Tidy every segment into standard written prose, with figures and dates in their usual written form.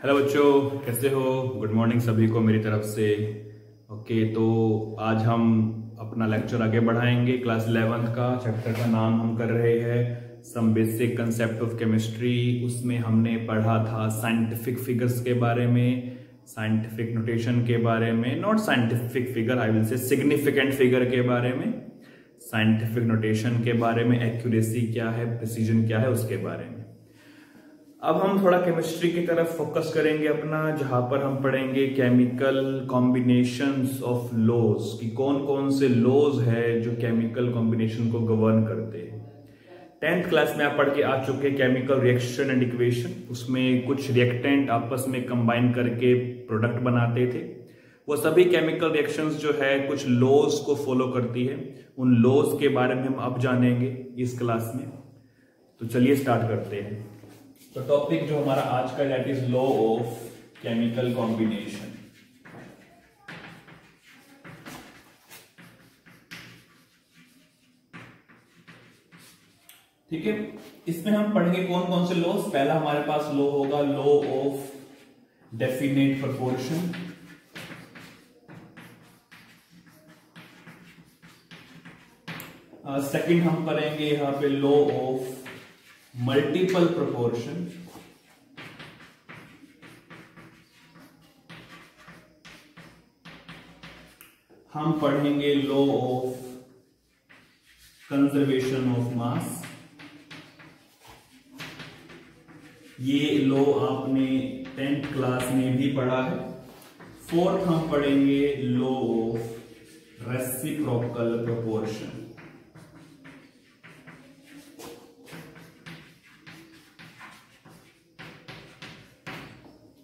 Hello बच्चों, कैसे हो? गुड मॉर्निंग सभी को मेरी तरफ से। ओके, तो आज हम अपना लेक्चर आगे बढ़ाएंगे। क्लास 11th का चैप्टर का नाम हम कर रहे हैं some basic concept of chemistry. उसमें हमने पढ़ा था साइंटिफिक फिगर्स के बारे में, साइंटिफिक नोटेशन के बारे में, not scientific figure, I will say significant figure के बारे में, साइंटिफिक नोटेशन के बारे में, एक्यूरेसी क्या है, प्रिसीजन क्या है, उसके बारे में। अब हम थोड़ा केमिस्ट्री की तरफ फोकस करेंगे अपना, जहां पर हम पढ़ेंगे केमिकल कॉम्बिनेशंस ऑफ लॉज कि कौन कौन से लॉज है जो केमिकल कॉम्बिनेशन को गवर्न करते हैं। 10th क्लास में आप पढ़ के आ चुके केमिकल रिएक्शन एंड इक्वेशन। उसमें कुछ रिएक्टेंट आपस में कंबाइन करके प्रोडक्ट बनाते थे। वो सभी केमिकल रिएक्शंस जो है कुछ लॉज को फॉलो करती है। उन लॉज के बारे में हम अब जानेंगे इस क्लास में। तो चलिए स्टार्ट करते हैं। तो टॉपिक जो हमारा आज का that is law of chemical combination. ठीक है, इसमें हम पढ़ेंगे कौन कौन से लॉज। पहला हमारे पास लॉ होगा law of definite proportion. Second हम पढ़ेंगे यहां पे लॉ ऑफ मल्टीपल प्रोपोर्शन। हम पढ़ेंगे law of conservation of mass. ये लॉ आपने 10th क्लास में भी पढ़ा है। फोर्थ हम पढ़ेंगे law of reciprocal proportion.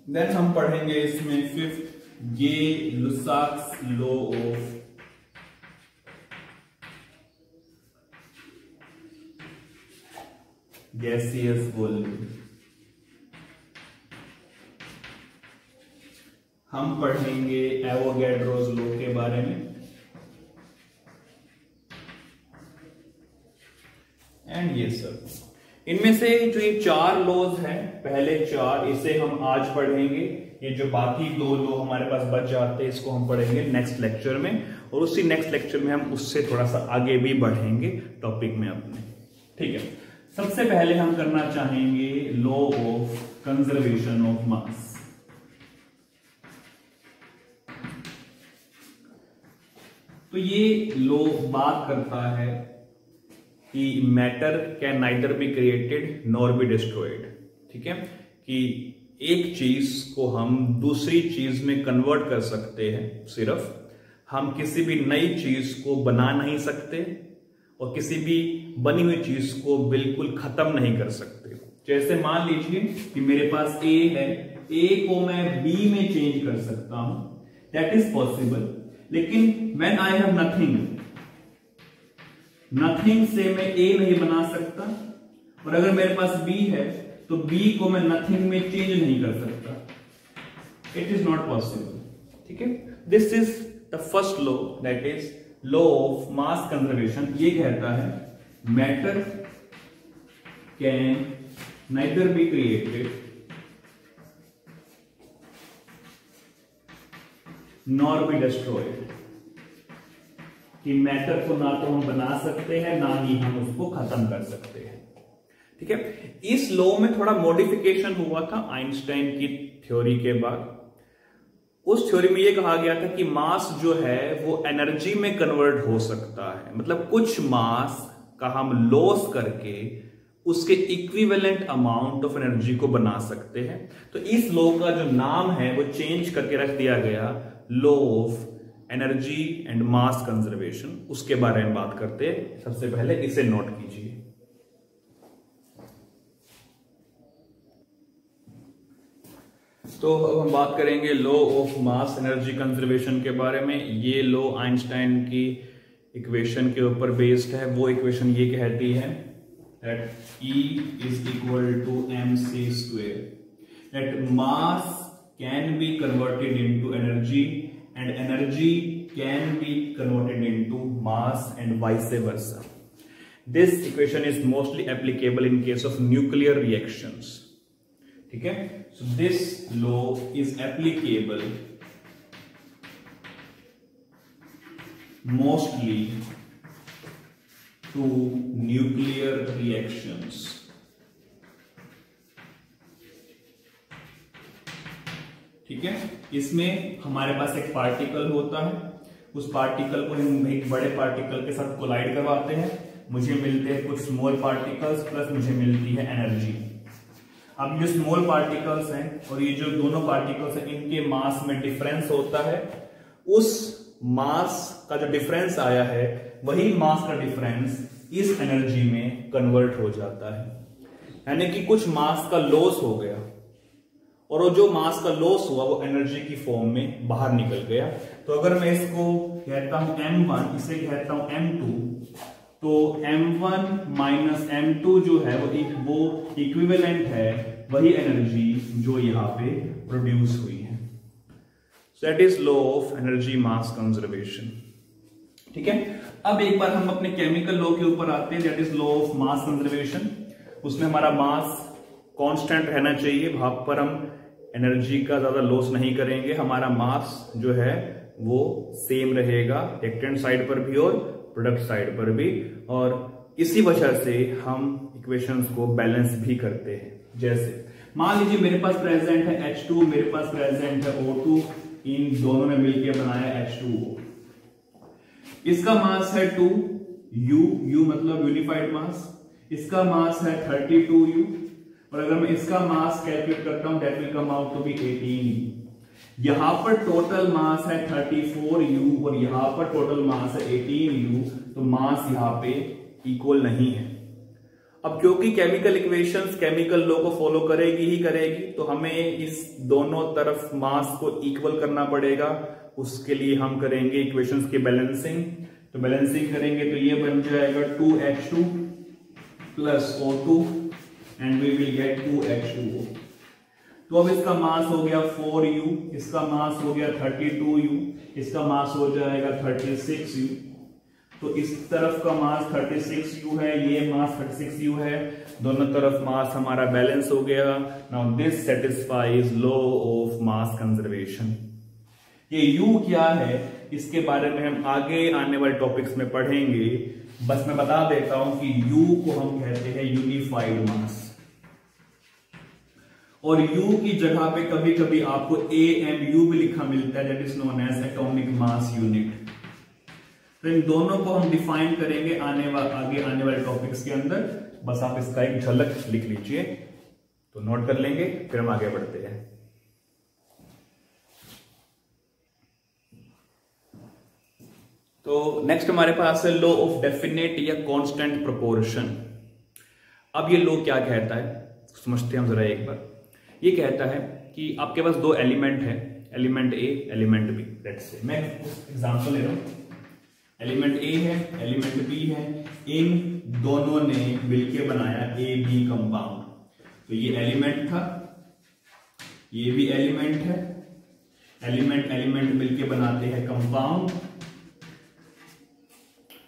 Then हम पढ़ेंगे इसमें fifth Gay Lussac's law of gaseous volume. हम पढ़ेंगे एवोगैड्रोस लॉ के बारे में। एंड ये सब इनमें से जो ये 4 लॉज हैं, पहले 4 इसे हम आज पढ़ेंगे। ये जो बाकी 2 लॉ हमारे पास बच जाते हैं इसको हम पढ़ेंगे नेक्स्ट लेक्चर में, और उसी नेक्स्ट लेक्चर में हम उससे थोड़ा सा आगे भी बढ़ेंगे टॉपिक में अपने। ठीक है, सबसे पहले हम करना चाहेंगे law of conservation of mass. तो ये लॉ बात करता है कि matter can neither be created nor be destroyed. ठीक है, कि एक चीज को हम दूसरी चीज में कन्वर्ट कर सकते हैं, सिर्फ हम किसी भी नई चीज को बना नहीं सकते और किसी भी बनी हुई चीज को बिल्कुल खत्म नहीं कर सकते। जैसे मान लीजिए कि मेरे पास ए है, ए को मैं बी में चेंज कर सकता हूं, दैट इज पॉसिबल। लेकिन when I have nothing, nothing से मैं ए नहीं बना सकता, और अगर मेरे पास बी है तो बी को मैं नथिंग में चेंज नहीं कर सकता। It is not possible. ठीक है, this is the first law, that is law of mass conservation. ये कहता है matter can neither be created nor be destroyed, कि मैटर को ना तो हम बना सकते हैं ना ही हम उसको खत्म कर सकते हैं। ठीक है, इस लॉ में थोड़ा मॉडिफिकेशन हुआ था आइंस्टाइन की थ्योरी के बाद। उस थ्योरी में यह कहा गया था कि मास जो है वो एनर्जी में कन्वर्ट हो सकता है, मतलब कुछ मास का हम लॉस करके उसके इक्विवेलेंट अमाउंट ऑफ एनर्जी को बना सकते हैं। तो इस लॉ का जो नाम है वो चेंज करके रख दिया गया law of energy and mass conservation. उसके बारे में बात करते हैं। सबसे पहले इसे नोट कीजिए। तो अब हम बात करेंगे law of mass energy conservation के बारे में। ये लॉ आइंस्टाइन की इक्वेशन के ऊपर बेस्ड है। वो इक्वेशन ये कहती है that E is equal to mc square, that mass can be converted into energy and energy can be converted into mass and vice versa. This equation is mostly applicable in case of nuclear reactions. ठीक है। So this law is applicable mostly to nuclear reactions. ठीक है, इसमें हमारे पास एक particle होता है, उस पार्टिकल को हम एक बड़े पार्टिकल के साथ कोलाइड करवाते हैं, मुझे मिलते हैं कुछ स्मॉल पार्टिकल्स प्लस मुझे मिलती है एनर्जी। अब ये स्मॉल पार्टिकल्स हैं और ये जो दोनों पार्टिकल्स हैं इनके मास में डिफरेंस होता है, उस मास का जो डिफरेंस आया है वही मास का डिफरेंस इस एनर्जी में कन्वर्ट हो जाता है, यानी कि कुछ मास का लॉस हो गया और वो जो मास का लॉस हुआ वो एनर्जी की फॉर्म में बाहर निकल गया। तो अगर मैं इसको कहता हूं m1, इसे कहता हूं m2, तो m1 माइनस m2 जो है वो इक्विवेलेंट है वही एनर्जी जो यहां पे प्रोड्यूस हुई है। That is law of energy mass conservation. ठीक है, अब एक बार हम अपने केमिकल लॉ के ऊपर आते हैं, that is law of mass conservation. उसमें हमारा मास कांस्टेंट रहना चाहिए, वहां पर हम एनर्जी का ज्यादा लॉस नहीं करेंगे, हमारा मास जो है वो सेम रहेगा रिएक्टेंट साइड पर भी और प्रोडक्ट साइड पर भी, और इसी वजह से हम इक्वेशंस को बैलेंस भी करते हैं। जैसे मान लीजिए मेरे पास प्रेजेंट है H2, मेरे पास प्रेजेंट है O2, इन दोनों ने मिलकर बनाया H2O। इसका मास है 2U, U मतलब यूनिफाइड मास, इसका मास है 32U, और अगर मैं इसका मास कैलकुलेट करता हूं that will come out to be 18U। यहां पर टोटल मास है 34U और यहां पर टोटल मास है 18U, तो मास यहां पे इक्वल नहीं है। अब क्योंकि केमिकल इक्वेशंस केमिकल लॉ को फॉलो करेगी ही करेगी, तो हमें इस दोनों तरफ मास को इक्वल करना पड़ेगा। उसके लिए हम करेंगे इक्वेशंस की बैलेंसिंग। तो बैलेंसिंग करेंगे तो ये बन जाएगा 2H2 plus O2 and we will get 2H2O। तो अब इसका मास हो गया 4U, इसका मास हो गया 32U, इसका मास हो जाएगा 36U। तो इस तरफ का मास 36U है, ये मास 36U है, दोनों तरफ मास हमारा बैलेंस हो गया। Now this satisfies law of mass conservation. ये U क्या है इसके बारे में हम आगे आने वाले टॉपिक्स में पढ़ेंगे, बस मैं बता देता हूं कि U को हम कहते हैं यूनिफाइड मास, और U की जगह पे कभी कभी आपको AMU भी लिखा मिलता है, that is known as atomic mass unit. तो इन दोनों को हम डिफाइन करेंगे आगे आने वाले टॉपिक्स के अंदर, बस आप इसका एक झलक लिख लीजिए तो नोट कर लेंगे, फिर हम आगे बढ़ते हैं। तो नेक्स्ट हमारे पास है लॉ ऑफ डेफिनेट या कांस्टेंट प्रोपोर्शन। अब ये लॉ क्या कहता है समझते हैं हम जरा एक बार। ये कहता है कि आपके पास दो एलिमेंट है, element A element B. Let's say मैं एग्जांपल ले रहा हूं, एलिमेंट ए है एलिमेंट बी है, इन दोनों ने मिलकर बनाया ए बी कंपाउंड। तो ये एलिमेंट था, ये भी एलिमेंट है, एलिमेंट एलिमेंट मिलकर बनाते हैं कंपाउंड।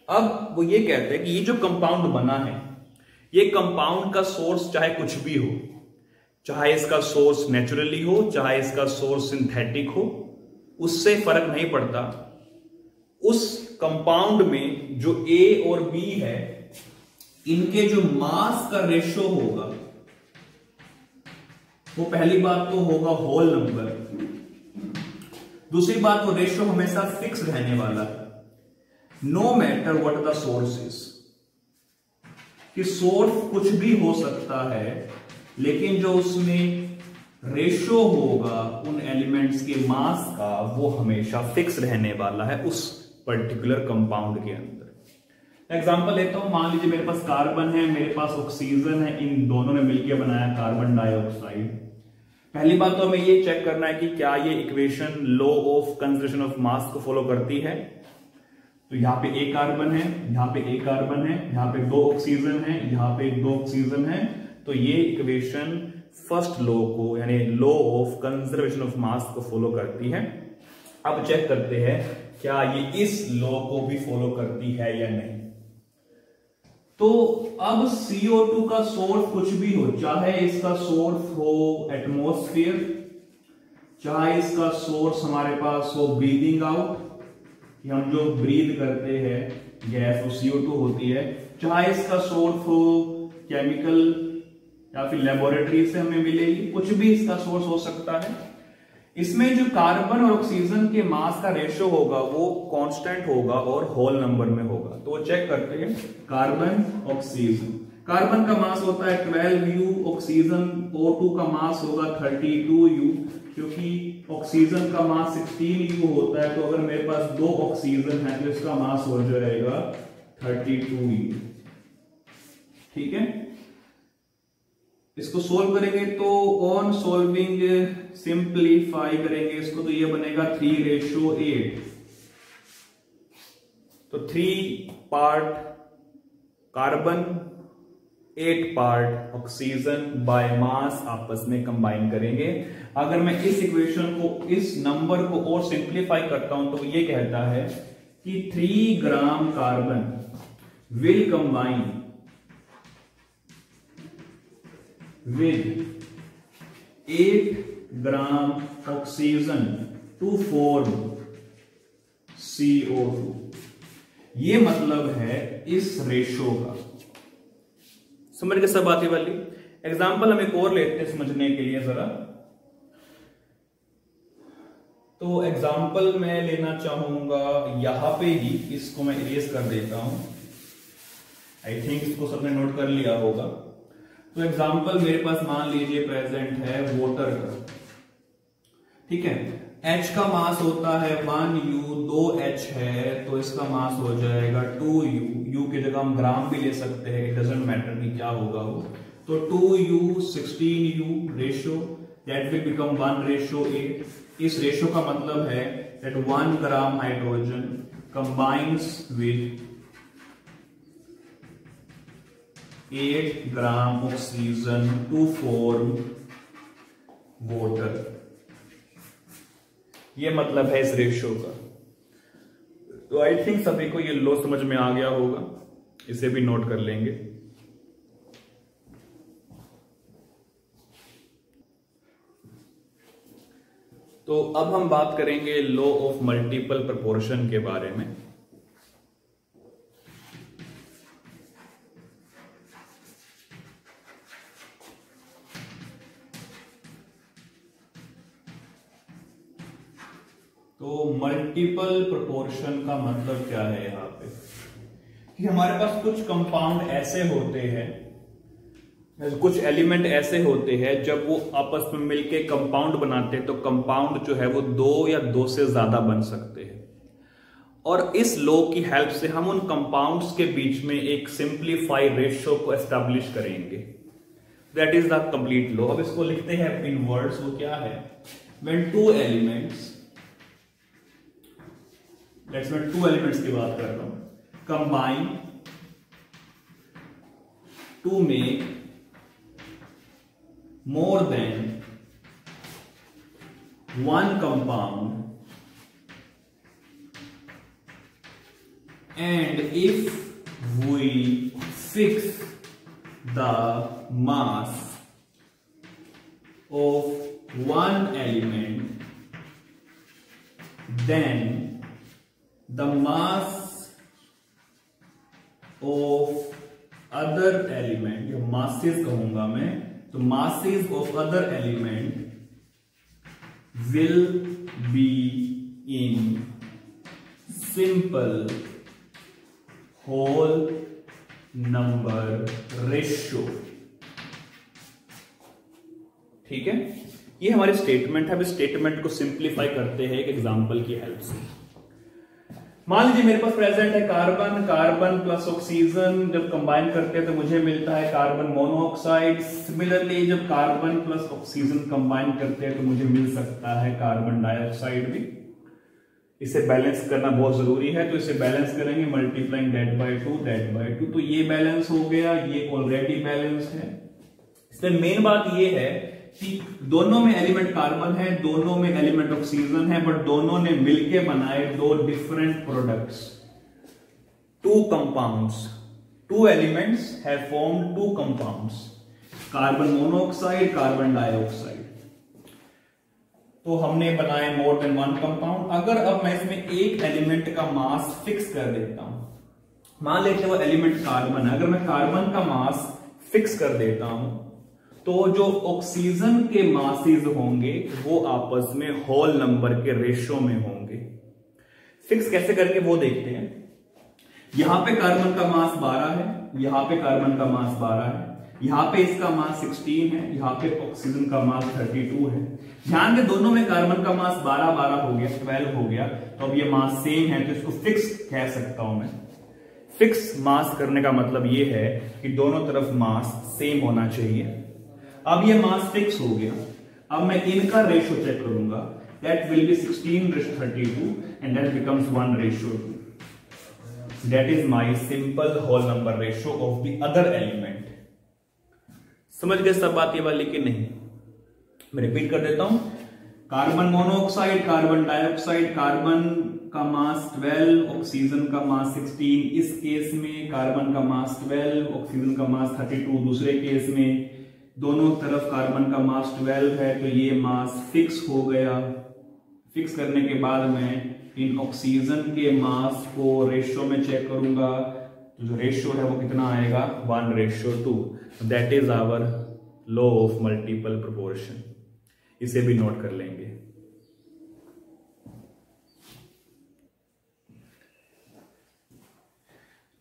अब वो ये कहते हैं कि ये जो कंपाउंड बना है, ये कंपाउंड का सोर्स चाहे कुछ भी हो, चाहे इसका सोर्स नेचुरली हो, चाहे इसका सोर्स सिंथेटिक हो, उससे फर्क नहीं पड़ता। उस कंपाउंड में जो ए और बी है, इनके जो मास का रेशो होगा वो पहली बात तो होगा होल नंबर, दूसरी बात वो रेशो हमेशा फिक्स रहने वाला है, no matter what the source is. कि सोर्स कुछ भी हो सकता है, लेकिन जो उसमें रेशो होगा उन एलिमेंट्स के मास का वो हमेशा फिक्स रहने वाला है उस पर्टिकुलर कंपाउंड के अंदर। एग्जांपल लेता हूं, मान लीजिए मेरे पास कार्बन है, मेरे पास ऑक्सीजन है, इन दोनों ने मिलकर बनाया कार्बन डाइऑक्साइड। पहली बात तो हमें ये चेक करना है कि क्या ये equation law of conservation of mass को फॉलो करती है। तो यहाँ पे एक कार्बन है, यहाँ पे एक कार्बन है, यहाँ पे दो ऑक्सीजन है, यहाँ पे दो ऑक्सीजन है, तो ये इक्वेशन फर्स्ट लॉ को यानी law of conservation of mass को फॉलो करती है। अब चेक करते हैं क्या ये इस लॉ को भी फॉलो करती है या नहीं। तो अब CO2 का सोर्स कुछ भी हो, चाहे इसका सोर्स हो एटमॉस्फेयर, चाहे इसका सोर्स हमारे पास हो ब्रीदिंग आउट, हम जो ब्रीद करते हैं गैस वो CO2 होती है, चाहे इसका सोर्स हो केमिकल या फिर लेबोरेटरी से हमें मिलेगी, कुछ भी इसका सोर्स हो सकता है। इसमें जो कार्बन और ऑक्सीजन के मास का रेशियो होगा वो कांस्टेंट होगा और होल नंबर में होगा। तो वो चेक करते हैं कार्बन ऑक्सीजन। कार्बन का मास होता है 12U, ऑक्सीजन O2 का मास होगा 32U, क्योंकि ऑक्सीजन का मास 16U होता है। तो अगर मेरे पास 2 ऑक्सीजन है तो इसका मास हो जाएगा 32U। ठीक है, इसको सोल्व करेंगे तो ऑन सोल्विंग सिंप्लीफाई करेंगे इसको तो ये बनेगा 3:8। तो 3 part carbon 8 part oxygen by mass आपस में कंबाइन करेंगे। अगर मैं इस इक्वेशन को, इस नंबर को और सिंप्लीफाई करता हूं तो ये कहता है कि 3 gram carbon will combine with 8 gram oxygen to form CO2। ये मतलब है इस रेशो का। समझ के सब बातें वाली। एग्जाम्पल हम एक और लेते हैं समझने के लिए जरा। तो एग्जाम्पल मैं लेना चाहूंगा यहां पे ही, इसको मैं इरेज कर देता हूं। आई थिंक इसको सबने नोट कर लिया होगा। तो एग्जाम्पल मेरे पास मान लीजिए प्रेजेंट है वाटर का, ठीक है। H का मास होता है 1U, 2H है तो इसका मास हो जाएगा 2U। U की जगह हम ग्राम भी ले सकते हैं, इट डजंट मैटर कि क्या होगा वो। तो 2U 16U ratio, that will become 1:8। इस रेशो का मतलब है that 1 gram hydrogen combines with 8 gram oxygen to form water. ये मतलब है इस रेशियो का। तो आई थिंक सभी को ये लो समझ में आ गया होगा, इसे भी नोट कर लेंगे। तो अब हम बात करेंगे लॉ ऑफ मल्टीपल प्रोपोर्शन के बारे में। तो मल्टीपल प्रोपोर्शन का मतलब क्या है यहां पे, कि हमारे पास कुछ कंपाउंड ऐसे होते हैं, कुछ एलिमेंट ऐसे होते हैं जब वो आपस में मिलके कंपाउंड बनाते हैं तो कंपाउंड जो है वो 2 या 2 से ज्यादा बन सकते हैं। और इस लॉ की हेल्प से हम उन कंपाउंड्स के बीच में एक सिंप्लीफाइड रेशियो को एस्टैब्लिश करेंगे। That is the complete law. अब इसको लिखते हैं इन वर्ड्स। वो क्या है, व्हेन 2 एलिमेंट्स, लेट्स मैं 2 एलिमेंट्स की बात कर रहा हूं, combine to make more than 1 compound, and if we fix the mass of one element, then the mass of other element, या masses कहूंगा मैं, तो masses of other element will be in simple whole number ratio। ठीक है, ये हमारे statement है। अब इस स्टेटमेंट को सिंप्लीफाई करते हैं एक एग्जांपल की हेल्प से। मान लीजिए मेरे पास प्रेजेंट है कार्बन प्लस ऑक्सीजन, जब कंबाइन करते हैं तो मुझे मिलता है कार्बन मोनोऑक्साइड। सिमिलरली जब कार्बन प्लस ऑक्सीजन कंबाइन करते हैं तो मुझे मिल सकता है कार्बन डाइऑक्साइड भी। इसे बैलेंस करना बहुत जरूरी है, तो इसे बैलेंस करेंगे मल्टीप्लाइंग दैट बाय 2। तो ये बैलेंस हो गया, ये ऑलरेडी बैलेंस है। इसमें मेन बात ये है कि दोनों में एलिमेंट कार्बन है, दोनों में एलिमेंट ऑक्सीजन है, बट दोनों ने मिलके बनाए 2 different products, 2 compounds, 2 elements have formed 2 compounds, carbon monoxide, carbon dioxide. तो हमने बनाए मोर देन 1 कंपाउंड। अगर अब मैं इसमें एक एलिमेंट का मास फिक्स कर देता हूं, मान लेते हैं वो एलिमेंट कार्बन है, अगर मैं कार्बन का मास फिक्स कर देता हूं तो जो ऑक्सीजन के मासेस होंगे वो आपस में होल नंबर के रेशियो में होंगे। फिक्स कैसे करके वो देखते हैं। यहां पे कार्बन का मास 12 है, यहां पे कार्बन का मास 12 है, यहां पे इसका मास 16 है, यहां पे ऑक्सीजन का मास 32 है। ध्यान दे दोनों में कार्बन का मास 12 हो गया, 12 हो गया, तो अब ये मास सेम है तो इसको फिक्स कह सकता हूं मैं। फिक्स मास करने का मतलब ये है कि दोनों तरफ मास सेम होना चाहिए। अब ये मास फिक्स हो गया, अब मैं इनका रेशियो चेक करूंगा, that will be 16:32 and that becomes 1:2। That is my simple whole number ratio of the other element। समझ गए सब बात ये वाली कि नहीं? मैं रिपीट कर देता हूं। Carbon monoxide, carbon dioxide, carbon का मास 12, ऑक्सीजन का मास 16। इस केस में कार्बन का मास 12, ऑक्सीजन का मास 32। दूसरे केस में दोनों तरफ कार्बन का मास 12 है, तो ये मास फिक्स हो गया। फिक्स करने के बाद मैं इन ऑक्सीजन के मास को रेशियो में चेक करूंगा, तो जो रेशियो है वो कितना आएगा, 1:2। That is our law of multiple proportion. इसे भी नोट कर लेंगे।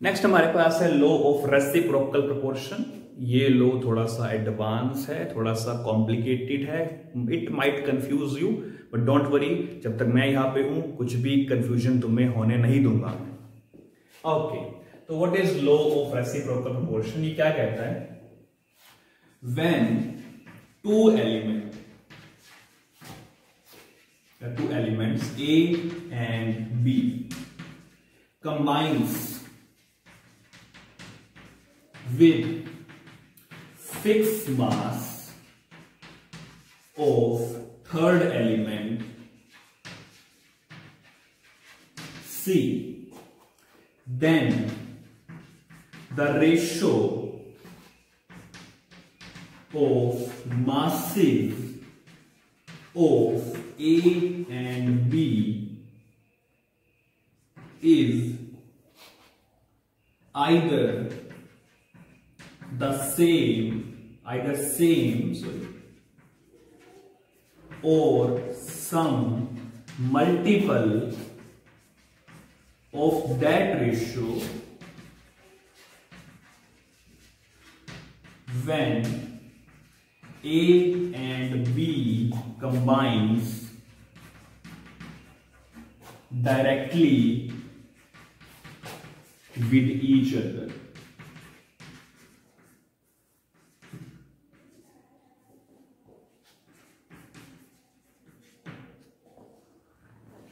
नेक्स्ट हमारे पास है लॉ ऑफ रेसिप्रोकल प्रोपोर्शन। ये लॉ थोड़ा सा एडवांस है, थोड़ा सा कॉम्प्लिकेटेड है, it might confuse you, but don't worry, जब तक मैं यहां पे हूं कुछ भी कंफ्यूजन तुम्हें होने नहीं दूंगा। ओके, तो what is law of reciprocal proportion? ये क्या कहता है? When two elements A and B combines with fixed mass of third element C, then the ratio of masses of A and B is either same or some multiple of that ratio when A and B combines directly with each other।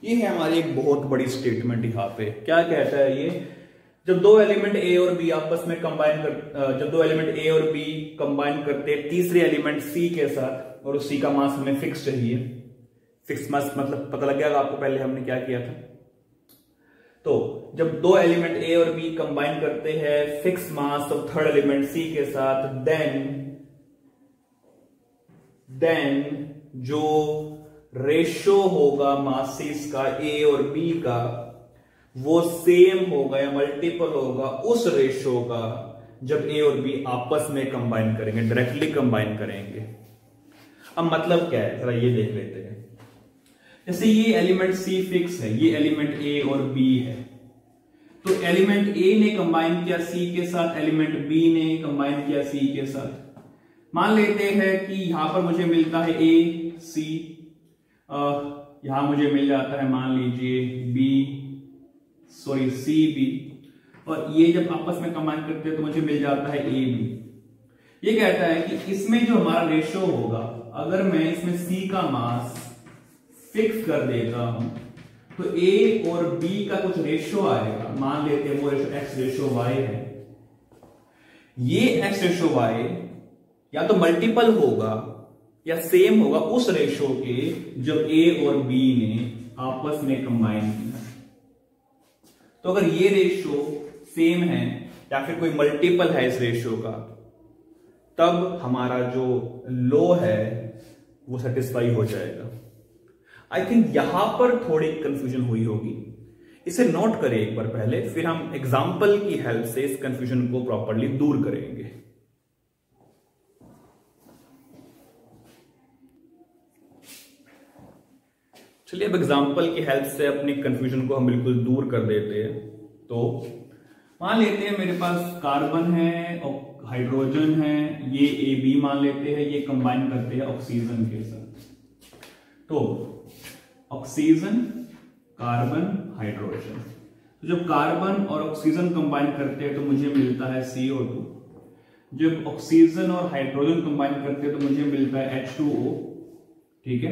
ये है हमारी एक बहुत बड़ी statement. यहां पे क्या कहता है ये? जब दो एलिमेंट ए और बी आपस में कंबाइन जब दो एलिमेंट ए और बी कंबाइन करते हैं तीसरे एलिमेंट सी के साथ, और उस सी का मास हमें फिक्स चाहिए। फिक्स मास मतलब पता लग गया आपको पहले हमने क्या किया था। तो जब दो एलिमेंट ए और बी कंबाइन करते हैं fix mass of third element C के साथ, देन जो रेशियो होगा मासेस का ए और बी का, वो सेम होगा या मल्टीपल होगा उस रेशियो का जब ए और बी आपस में कंबाइन करेंगे, डायरेक्टली कंबाइन करेंगे। अब मतलब क्या है जरा ये देख लेते हैं। जैसे ये एलिमेंट सी फिक्स है, ये एलिमेंट ए और बी है, तो एलिमेंट ए ने कंबाइन किया सी के साथ, एलिमेंट बी ने कंबाइन किया सी के साथ। मान लेते हैं कि यहां पर मुझे मिलता है ए सी, यहां मुझे मिल जाता है मान लीजिए सी बी, और ये जब आपस में कंबाइन करते हैं तो मुझे मिल जाता है ए बी। ये कहता है कि इसमें जो हमारा रेशियो होगा, अगर मैं इसमें सी का मास फिक्स कर देता हूं तो ए और बी का कुछ रेशियो आएगा। मान लेते हैं वो रेशियो एक्स रेशियो वाई है। ये एक्स रेशियो वाई या तो मल्टीपल होगा या सेम होगा उस रेशियो के जब ए और बी ने आपस में कंबाइन किया। तो अगर ये रेशियो सेम है या फिर कोई मल्टीपल है इस रेशियो का, तब हमारा जो लो है वो सेटिस्फाई हो जाएगा। आई थिंक यहां पर थोड़ी कंफ्यूजन हुई होगी, इसे नोट करें एक बार पहले, फिर हम एग्जाम्पल की हेल्प से इस कंफ्यूजन को प्रॉपर्ली दूर करेंगे। चलिए अब एग्जाम्पल की हेल्प से अपनी कंफ्यूजन को हम बिल्कुल दूर कर देते हैं। तो मान लेते हैं मेरे पास कार्बन है और हाइड्रोजन है, ये AB मान लेते हैं, ये कंबाइन करते हैं ऑक्सीजन के साथ। तो ऑक्सीजन, कार्बन, हाइड्रोजन, तो जब कार्बन और ऑक्सीजन कंबाइन करते हैं तो मुझे मिलता है CO2। जब ऑक्सीजन और हाइड्रोजन कंबाइन करते हैं तो मुझे मिलता है H2O। ठीक है,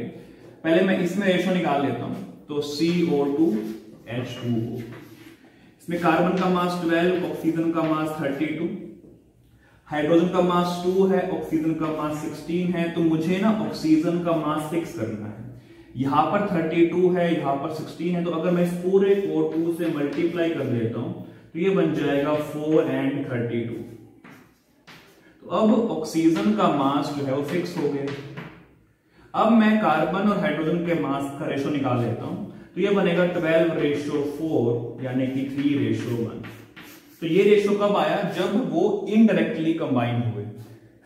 पहले मैं इसमें रेशो निकाल लेता हूं, तो CO2 H2O। इसमें कार्बन का मास 12, ऑक्सीजन का मास 32, हाइड्रोजन का मास 2 है, ऑक्सीजन का मास 16 है। तो मुझे ना ऑक्सीजन का मास फिक्स करना है। यहां पर 32 है, यहां पर 16 है, तो अगर मैं इस पूरे को 2 से मल्टीप्लाई कर देता हूं तो ये बन जाएगा 4 and 32। तो अब ऑक्सीजन का मास जो है वो फिक्स हो गया। अब मैं कार्बन और हाइड्रोजन के मास का रेशो निकाल लेता हूं, तो ये बनेगा 12:4 यानी कि 3:1। तो ये रेशो कब आया? जब वो इनडायरेक्टली कंबाइन हुए।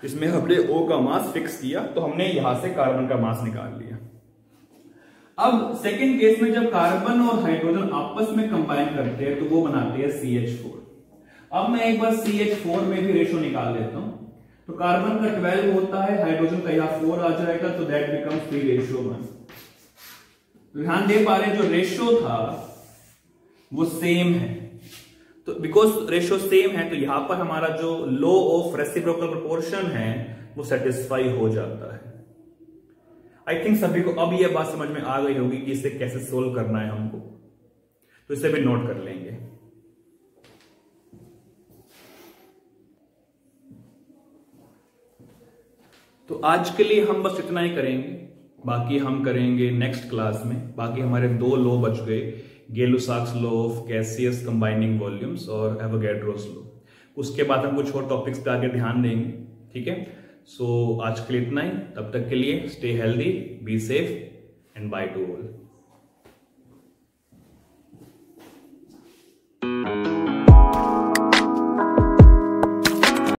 इसमें हमने O का मास फिक्स किया, तो हमने यहां से कार्बन का मास निकाल लिया। अब सेकंड केस में जब कार्बन और हाइड्रोजन आपस में कंबाइन करते हैं तो वो बनाते हैं CH4। अब मैं एक बार CH4 में भी रेशो निकाल लेता हूं, तो कार्बन का 12 होता है, हाइड्रोजन का यहां 4 आ जाएगा, तो दैट बिकम्स 3:1। ध्यान दे पा रहे, जो रेशो था वो सेम है, तो बिकॉज रेशो सेम है तो यहां पर हमारा जो लॉ ऑफ रेसिप्रोकल प्रोपोर्शन है वो सेटिस्फाई हो जाता है। आई थिंक सभी को अब यह बात समझ में आ गई होगी कि इसे कैसे सोल्व करना है हमको, तो इसे भी नोट कर लेंगे। तो आज के लिए हम बस इतना ही करेंगे, बाकी हम करेंगे नेक्स्ट क्लास में। बाकी हमारे 2 लॉ बच गए, Gay Lussac's law of gaseous combining volumes और एवोगैड्रोस लॉ। उसके बाद हम कुछ और टॉपिक्स पे आगे ध्यान देंगे। ठीक है, सो आज के लिए इतना ही। तब तक के लिए stay healthy, be safe and by two all.